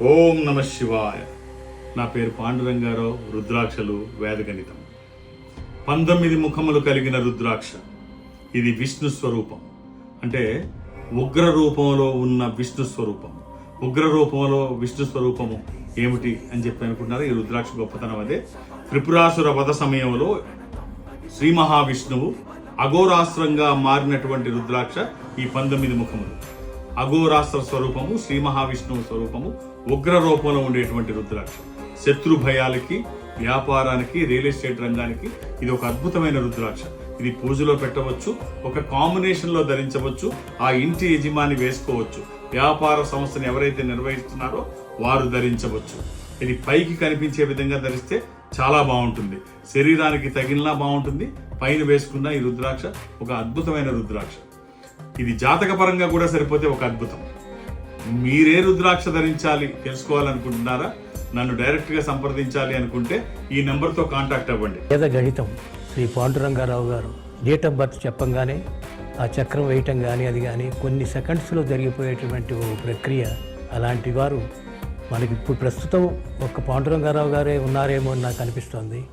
ఓం నమ శివాయ. నా పేరు పాండురంగారావు. రుద్రాక్షలు వేదగణితం. 19 ముఖములు కలిగిన రుద్రాక్ష. ఇది విష్ణు స్వరూపం. అంటే ఉగ్ర రూపంలో ఉన్న విష్ణు స్వరూపం. ఉగ్ర రూపంలో విష్ణు స్వరూపము ఏమిటి అని చెప్పి అనుకుంటున్నారు. ఈ రుద్రాక్ష గొప్పతనం అదే. త్రిపురాసుర వధ సమయంలో శ్రీ మహావిష్ణువు అఘోరాస్త్రంగా మారినటువంటి రుద్రాక్ష ఈ 19 ముఖములు. అఘోరాస్త్ర స్వరూపము, శ్రీ మహావిష్ణువు స్వరూపము, ఉగ్ర రూపంలో ఉండేటువంటి రుద్రాక్ష. శత్రు భయాలకి, వ్యాపారానికి, రియల్ ఎస్టేట్ రంగానికి ఇది ఒక అద్భుతమైన రుద్రాక్ష. ఇది పూజలో పెట్టవచ్చు, ఒక కాంబినేషన్లో ధరించవచ్చు, ఆ ఇంటి యజమాని వేసుకోవచ్చు. వ్యాపార సంస్థను ఎవరైతే నిర్వహిస్తున్నారో వారు ధరించవచ్చు. ఇది పైకి కనిపించే విధంగా ధరిస్తే చాలా బాగుంటుంది. శరీరానికి తగిలినా బాగుంటుంది. పైన వేసుకున్న ఈ రుద్రాక్ష ఒక అద్భుతమైన రుద్రాక్ష. ఇది జాతకపరంగా కూడా సరిపోతే ఒక అద్భుతం. మీరే రుద్రాక్ష ధరించాలి తెలుసుకోవాలనుకుంటున్నారా? నన్ను డైరెక్ట్గా సంప్రదించాలి అనుకుంటే ఈ నెంబర్తో కాంటాక్ట్ అవ్వండి. వేదగణితం శ్రీ పాండురంగారావు గారు డేట్ ఆఫ్ బర్త్ చెప్పంగానే ఆ చక్రం వేయటం కానీ అది కానీ కొన్ని సెకండ్స్లో జరిగిపోయేటువంటి ఓ ప్రక్రియ. అలాంటి వారు మనకి ఇప్పుడు ప్రస్తుతం ఒక్క పాండురంగారావు గారే ఉన్నారేమో అని నాకు అనిపిస్తోంది.